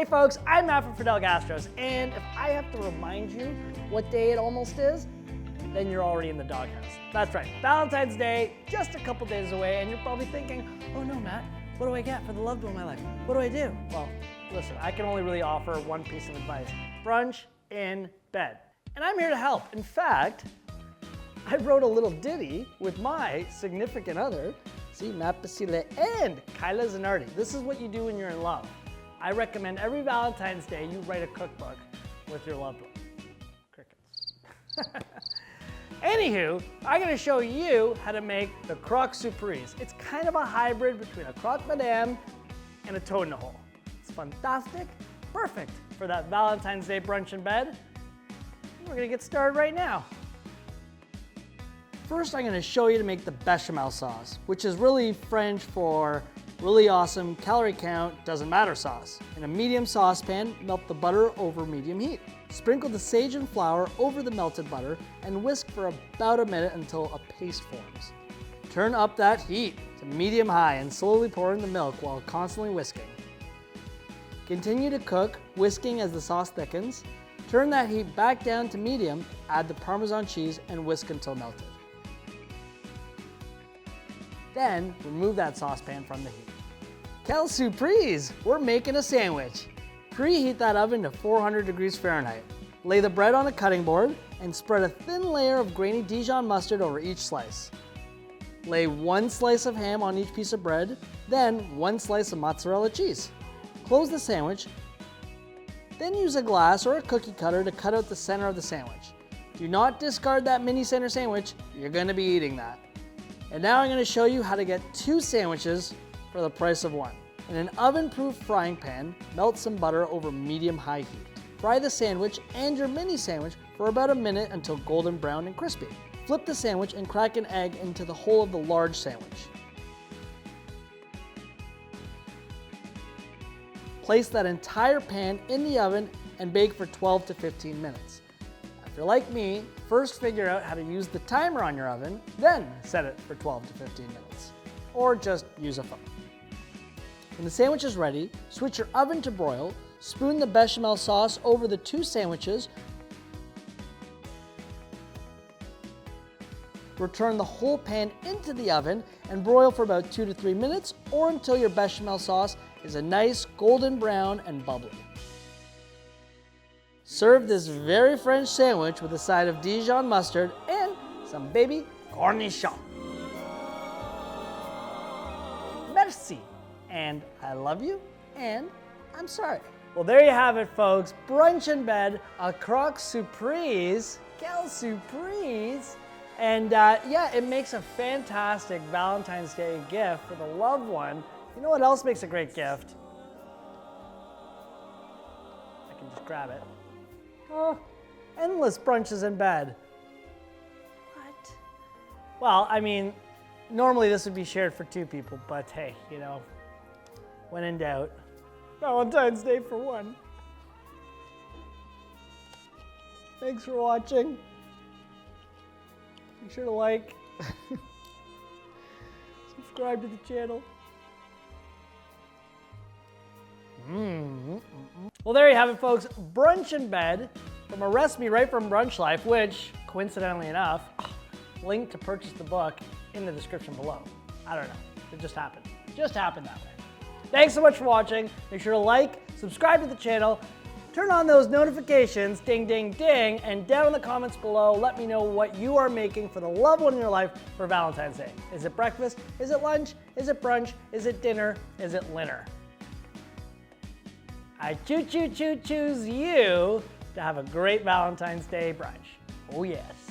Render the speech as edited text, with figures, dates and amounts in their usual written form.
Hey folks, I'm Matt from Fidel Gastro, and if I have to remind you what day it almost is, then you're already in the doghouse. That's right, Valentine's Day, just a couple days away, and you're probably thinking, oh no, Matt, what do I get for the loved one in my life? What do I do? Well, listen, I can only really offer one piece of advice. Brunch in bed. And I'm here to help. In fact, I wrote a little ditty with my significant other, see, Matt Basile and Kyla Zanardi. This is what you do when you're in love. I recommend every Valentine's Day you write a cookbook with your loved one. Crickets. Anywho, I'm gonna show you how to make the Croque Surprise. It's kind of a hybrid between a croque madame and a toad in a hole. It's fantastic, perfect for that Valentine's Day brunch in bed. We're gonna get started right now. First, I'm gonna show you to make the Béchamel sauce, which is really French for really awesome, calorie count, doesn't matter sauce. In a medium saucepan, melt the butter over medium heat. Sprinkle the sage and flour over the melted butter and whisk for about a minute until a paste forms. Turn up that heat to medium-high and slowly pour in the milk while constantly whisking. Continue to cook, whisking as the sauce thickens. Turn that heat back down to medium, add the Parmesan cheese and whisk until melted. Then, remove that saucepan from the heat. Quelle surprise! We're making a sandwich. Preheat that oven to 400 degrees Fahrenheit. Lay the bread on a cutting board and spread a thin layer of grainy Dijon mustard over each slice. Lay one slice of ham on each piece of bread, then one slice of mozzarella cheese. Close the sandwich, then use a glass or a cookie cutter to cut out the center of the sandwich. Do not discard that mini center sandwich, you're gonna be eating that. And now I'm going to show you how to get 2 sandwiches for the price of 1. In an oven-proof frying pan, melt some butter over medium-high heat. Fry the sandwich and your mini sandwich for about a minute until golden brown and crispy. Flip the sandwich and crack an egg into the hole of the large sandwich. Place that entire pan in the oven and bake for 12 to 15 minutes. If you're like me, first figure out how to use the timer on your oven, then set it for 12 to 15 minutes. Or just use a phone. When the sandwich is ready, switch your oven to broil, spoon the bechamel sauce over the 2 sandwiches, return the whole pan into the oven and broil for about 2 to 3 minutes or until your bechamel sauce is a nice golden brown and bubbly. Serve this very French sandwich with a side of Dijon mustard and some baby cornichon. Merci, and I love you, and I'm sorry. Well, there you have it, folks. Brunch in bed, a Croque Surprise, quelle surprise. And yeah, it makes a fantastic Valentine's Day gift for the loved one. You know what else makes a great gift? I can just grab it. Oh, endless brunches in bed. What? Well, I mean, normally this would be shared for 2 people, but hey, you know, when in doubt, Valentine's Day for 1. Thanks for watching. Be sure to like, subscribe to the channel. Well, there you have it, folks. Brunch in bed from a recipe right from Brunch Life, which, coincidentally enough, link to purchase the book in the description below. I don't know. It just happened. It just happened that way. Thanks so much for watching. Make sure to like, subscribe to the channel, turn on those notifications, ding, ding, ding, and down in the comments below, let me know what you are making for the loved one in your life for Valentine's Day. Is it breakfast? Is it lunch? Is it brunch? Is it dinner? Is it dinner? I choose you to have a great Valentine's Day brunch. Oh yes.